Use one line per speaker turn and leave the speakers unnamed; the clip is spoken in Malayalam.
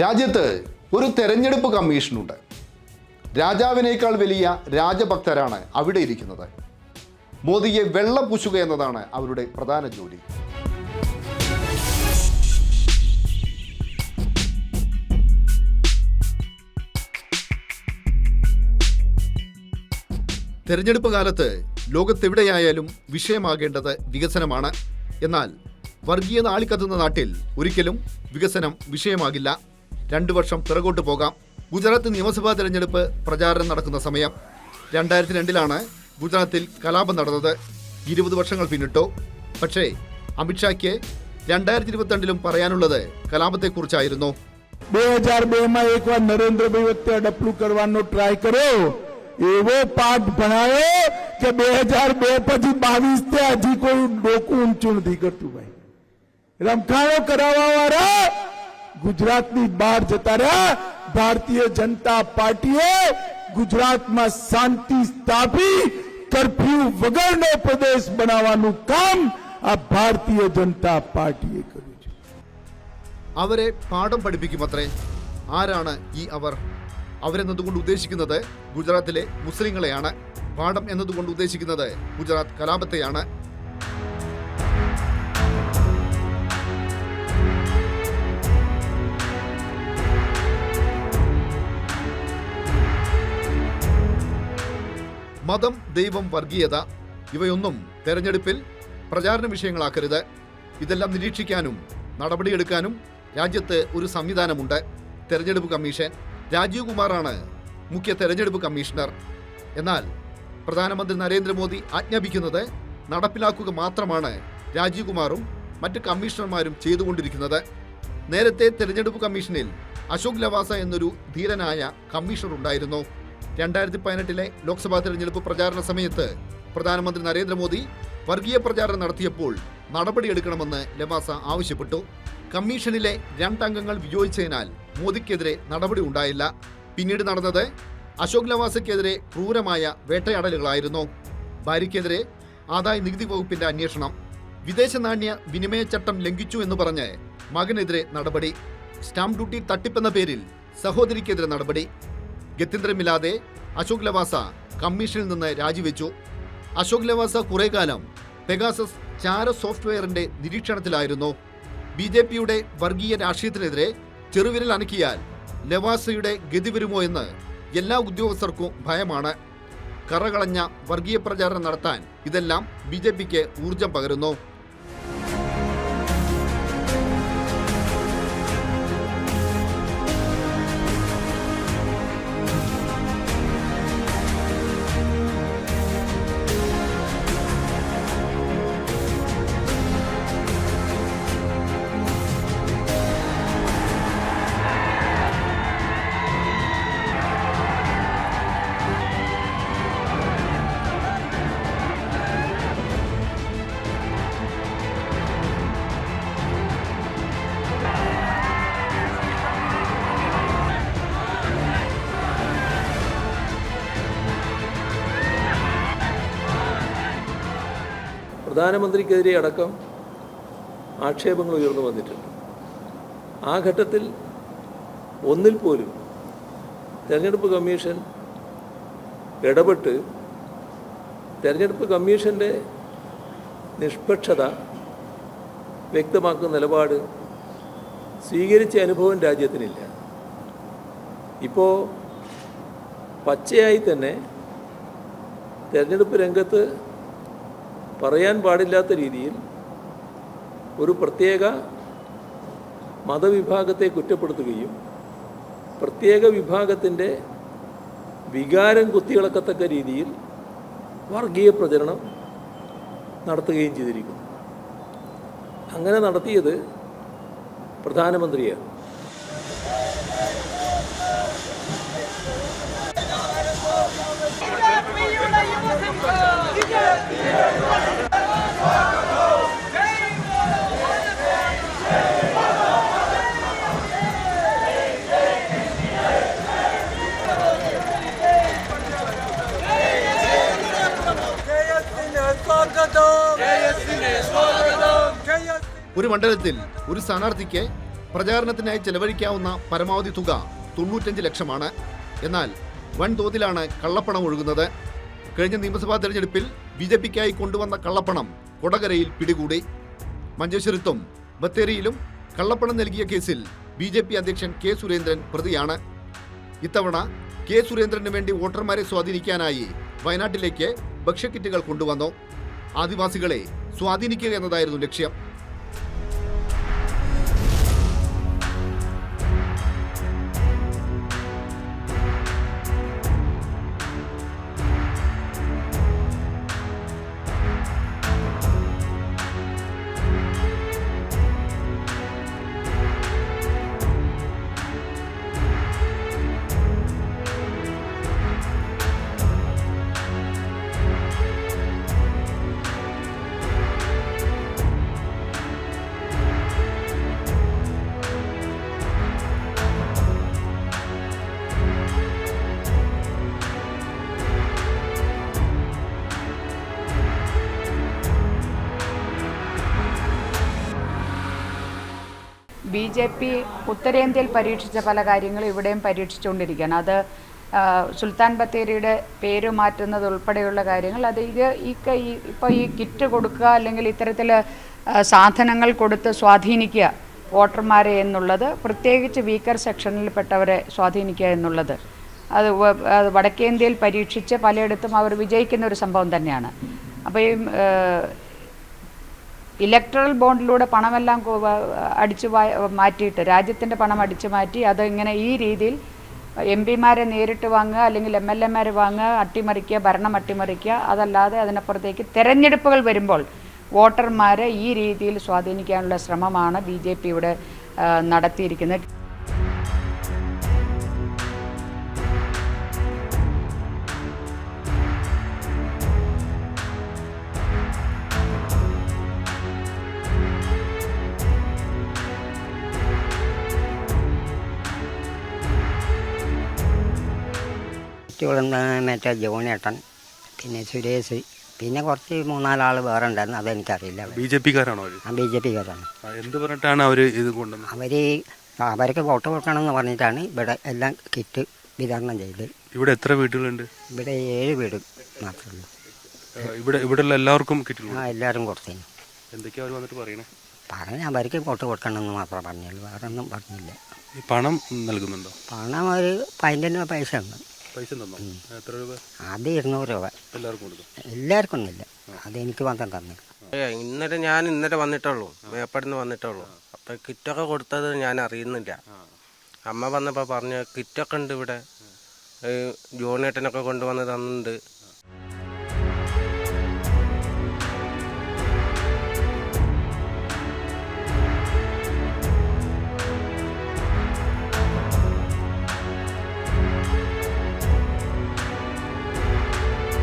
രാജ്യത്ത് ഒരു തെരഞ്ഞെടുപ്പ് കമ്മീഷനുണ്ട്. രാജാവിനേക്കാൾ വലിയ രാജഭക്തരാണ് അവിടെ ഇരിക്കുന്നത്. മോദിയെ വെള്ളം പൂശുക എന്നതാണ് അവരുടെ പ്രധാന ജോലി. തെരഞ്ഞെടുപ്പ് കാലത്ത് ലോകത്തെവിടെയായാലും വിഷയമാകേണ്ടത് വികസനമാണ്. എന്നാൽ വർഗീയത ആളിക്കത്തുന്ന നാട്ടിൽ ഒരിക്കലും വികസനം വിഷയമാകില്ല. 2 വർഷം പിറകോട്ട് പോകാം. ഗുജറാത്ത് നിയമസഭാ തെരഞ്ഞെടുപ്പ് പ്രചാരണം നടക്കുന്ന സമയം 2002 ഗുജറാത്തിൽ കലാപം നടന്നത്. 20 വർഷങ്ങൾ പിന്നിട്ടു. പക്ഷേ അമിത്ഷായ്ക്ക് 2022 പറയാനുള്ളത് കലാപത്തെക്കുറിച്ചായിരുന്നു.
2002 એક વાર નરેન્દ્રભાઈ વચ્ચે અડપલું કરવાનો ટ્રાય કર્યો. એવો પાઠ ભણાયો કે 2002 પછી 22 થી હજી કોઈ ડોકું ઊંચું નથી કરતું. ભાઈ રમખાણો કરાવવા વાળા ગુજરાતની બહાર જતા રહ્યા. ભારતીય જનતા પાર્ટીએ ગુજરાતમાં શાંતિ સ્થાપી કર્ફ્યુ વગરનો પ્રદેશ બનાવવાનું કામ આ ભારતીય જનતા પાર્ટીએ કર્યું છે.
അവരെ പാഠം പഠിപ്പിക്കുമത്രേ. ആരാണ് ഈ അവർ? അവരെന്നതുകൊണ്ട് ഉദ്ദേശിക്കുന്നത് ഗുജറാത്തിലെ മുസ്ലിങ്ങളെയാണ്. പാഠം എന്നതുകൊണ്ട് ഉദ്ദേശിക്കുന്നത് ഗുജറാത്ത് കലാപത്തെയാണ്. മതം, ദൈവം, വർഗീയത ഇവയൊന്നും തെരഞ്ഞെടുപ്പിൽ പ്രചാരണ വിഷയങ്ങളാക്കരുത്. ഇതെല്ലാം നിരീക്ഷിക്കാനും നടപടിയെടുക്കാനും രാജ്യത്ത് ഒരു സംവിധാനമുണ്ട്. തെരഞ്ഞെടുപ്പ് കമ്മീഷൻ. രാജീവ് കുമാറാണ് മുഖ്യ തെരഞ്ഞെടുപ്പ് കമ്മീഷണർ. എന്നാൽ പ്രധാനമന്ത്രി നരേന്ദ്രമോദി ആജ്ഞാപിക്കുന്നത് നടപ്പിലാക്കുക മാത്രമാണ് രാജീവ് കുമാറും മറ്റ് കമ്മീഷണർമാരും ചെയ്തുകൊണ്ടിരിക്കുന്നത്. നേരത്തെ തെരഞ്ഞെടുപ്പ് കമ്മീഷനിൽ അശോക് ലവാസ എന്നൊരു ധീരനായ കമ്മീഷണർ ഉണ്ടായിരുന്നു. 2018 ലോക്സഭാ തെരഞ്ഞെടുപ്പ് പ്രചാരണ സമയത്ത് പ്രധാനമന്ത്രി നരേന്ദ്രമോദി വർഗീയ പ്രചാരണം നടത്തിയപ്പോൾ നടപടിയെടുക്കണമെന്ന് ലവാസ ആവശ്യപ്പെട്ടു. കമ്മീഷനിലെ 2 അംഗങ്ങൾ വിയോജിച്ചതിനാൽ മോദിക്കെതിരെ നടപടി ഉണ്ടായില്ല. പിന്നീട് നടന്നത് അശോക് ലവാസയ്ക്കെതിരെ ക്രൂരമായ വേട്ടയാടലുകളായിരുന്നു. ഭാര്യയ്ക്കെതിരെ ആദായ നികുതി വകുപ്പിന്റെ അന്വേഷണം. വിദേശ നാണ്യ വിനിമയ ചട്ടം ലംഘിച്ചു എന്ന് പറഞ്ഞ് മകനെതിരെ നടപടി. സ്റ്റാമ്പ് ഡ്യൂട്ടി തട്ടിപ്പെന്ന പേരിൽ സഹോദരിക്കെതിരെ നടപടി. ഗത്യന്തരമില്ലാതെ അശോക് ലവാസ കമ്മീഷനിൽ നിന്ന് രാജിവെച്ചു. അശോക് ലവാസ കുറെ കാലം പെഗാസസ് ചാര സോഫ്റ്റ്വെയറിന്റെ നിരീക്ഷണത്തിലായിരുന്നു. BJPയുടെ വർഗീയ രാഷ്ട്രീയത്തിനെതിരെ ചെറുവിരൽ അനക്കിയാൽ ലവാസയുടെ ഗതി വരുമോ എന്ന് എല്ലാ ഉദ്യോഗസ്ഥർക്കും ഭയമാണ്. കറകളഞ്ഞ വർഗീയ പ്രചാരണം നടത്താൻ ഇതെല്ലാം BJPക്ക് ഊർജം പകരുന്നു.
പ്രധാനമന്ത്രിക്കെതിരെ അടക്കം ആക്ഷേപങ്ങൾ ഉയർന്നു വന്നിട്ടുണ്ട്. ആ ഘട്ടത്തിൽ ഒന്നിൽ പോലും തെരഞ്ഞെടുപ്പ് കമ്മീഷൻ ഇടപെട്ട് തെരഞ്ഞെടുപ്പ് കമ്മീഷൻ്റെ നിഷ്പക്ഷത വ്യക്തമാക്കുന്ന നിലപാട് സ്വീകരിച്ച അനുഭവം രാജ്യത്തിനില്ല. ഇപ്പോൾ പച്ചയായി തന്നെ തെരഞ്ഞെടുപ്പ് രംഗത്ത് പറയാൻ പാടില്ലാത്ത രീതിയിൽ ഒരു പ്രത്യേക മതവിഭാഗത്തെ കുറ്റപ്പെടുത്തുകയും പ്രത്യേക വിഭാഗത്തിൻ്റെ വികാരം കുത്തിയിളക്കത്തക്ക രീതിയിൽ വർഗീയ പ്രചരണം നടത്തുകയും ചെയ്തിരിക്കുന്നു. അങ്ങനെ നടത്തിയത് പ്രധാനമന്ത്രിയാണ്.
ഒരു മണ്ഡലത്തിൽ ഒരു സ്ഥാനാർത്ഥിക്ക് പ്രചാരണത്തിനായി ചെലവഴിക്കാവുന്ന പരമാവധി തുക 95 ലക്ഷമാണ്. എന്നാൽ വൻതോതിലാണ് കള്ളപ്പണം ഒഴുകുന്നത്. കഴിഞ്ഞ നിയമസഭാ തെരഞ്ഞെടുപ്പിൽ BJPക്കായി കൊണ്ടുവന്ന കള്ളപ്പണം കൊടകരയിൽ പിടികൂടി. മഞ്ചേശ്വരത്തും ബത്തേരിയിലും കള്ളപ്പണം നൽകിയ കേസിൽ BJP അധ്യക്ഷൻ കെ സുരേന്ദ്രൻ പ്രതിയാണ്. ഇത്തവണ കെ സുരേന്ദ്രന് വേണ്ടി വോട്ടർമാരെ സ്വാധീനിക്കാനായി വയനാട്ടിലേക്ക് ഭക്ഷ്യക്കിറ്റുകൾ കൊണ്ടുവന്നു. ആദിവാസികളെ സ്വാധീനിക്കുക എന്നതായിരുന്നു ലക്ഷ്യം.
BJP ഉത്തരേന്ത്യയിൽ പരീക്ഷിച്ച പല കാര്യങ്ങളും ഇവിടെയും പരീക്ഷിച്ചുകൊണ്ടിരിക്കുകയാണ്. അത് സുൽത്താൻ ബത്തേരിയുടെ പേര് മാറ്റുന്നത് ഉൾപ്പെടെയുള്ള കാര്യങ്ങൾ. അത് ഇപ്പോൾ ഈ കിറ്റ് കൊടുക്കുക അല്ലെങ്കിൽ ഇത്തരത്തിൽ സാധനങ്ങൾ കൊടുത്ത് സ്വാധീനിക്കുക വോട്ടർമാരെ എന്നുള്ളത്, പ്രത്യേകിച്ച് വീക്കർ സെക്ഷനിൽപ്പെട്ടവരെ സ്വാധീനിക്കുക എന്നുള്ളത്, അത് വടക്കേന്ത്യയിൽ പരീക്ഷിച്ച് പലയിടത്തും അവർ വിജയിക്കുന്ന ഒരു സംഭവം തന്നെയാണ്. അപ്പോൾ ഈ ഇലക്ട്രൽ ബോണ്ടിലൂടെ പണമെല്ലാം അടിച്ചു മാറ്റിയിട്ട്, രാജ്യത്തിൻ്റെ പണം അടിച്ചു മാറ്റി അത് ഇങ്ങനെ ഈ രീതിയിൽ MP-മാരെ നേരിട്ട് വാങ്ങുക അല്ലെങ്കിൽ MLA-മാരെ വാങ്ങുക, അട്ടിമറിക്കുക, ഭരണം അട്ടിമറിക്കുക. അതല്ലാതെ അതിനപ്പുറത്തേക്ക് തെരഞ്ഞെടുപ്പുകൾ വരുമ്പോൾ വോട്ടർമാരെ ഈ രീതിയിൽ സ്വാധീനിക്കാനുള്ള ശ്രമമാണ് BJP ഇവിടെ നടത്തിയിരിക്കുന്നത്.
മറ്റേ ജോണേട്ടൻ, പിന്നെ സുരേഷ്, പിന്നെ കുറച്ച് 3-4 ആൾ വേറെ ഉണ്ടായിരുന്നു, അതെനിക്കറിയില്ല.
BJP-കാരാണോ?
BJP-കാരാണ്.
എന്ത് പറഞ്ഞിട്ടാണ് അവർ ഇത് കൊണ്ടുവന്നത്?
അവർക്ക് വോട്ട് കൊടുക്കണമെന്ന് പറഞ്ഞിട്ടാണ് ഇവിടെ എല്ലാം കിറ്റ് വിതരണം ചെയ്ത്.
ഇവിടെ എത്ര വീടുകളുണ്ട്?
ഇവിടെ 7 വീട് മാത്രമേ.
ഇവിടെ എല്ലാവർക്കും കിറ്റ്?
എല്ലാവരും കൊടുത്തു.
എന്തൊക്കെയാ അവർ വന്നിട്ട് പറയണേ?
അവർക്ക് വോട്ട് കൊടുക്കണമെന്ന് മാത്രമേ പറഞ്ഞുള്ളൂ, വേറെ ഒന്നും പറഞ്ഞില്ല.
ഈ പണം നൽകുന്നുണ്ടോ?
പണം ഒരു 15 രൂപ പൈസ ഉണ്ട്.
പൈസ തന്നോ? എത്ര രൂപ?
അത് 200 രൂപ.
എല്ലാവർക്കും കൊടുക്കും?
എല്ലാവർക്കും ഒന്നുമില്ല, അതെനിക്ക് മാത്രം തന്നെ.
ഇന്നലെ വന്നിട്ടുള്ളൂ, മേപ്പടിന്ന് വന്നിട്ടുള്ളൂ. അപ്പം കിറ്റൊക്കെ കൊടുത്തത് ഞാൻ അറിയുന്നില്ല. അമ്മ വന്നപ്പോൾ പറഞ്ഞു കിറ്റൊക്കെ ഉണ്ട് ഇവിടെ, ജോണേട്ടനൊക്കെ കൊണ്ടുവന്ന് തന്നിട്ടുണ്ട്.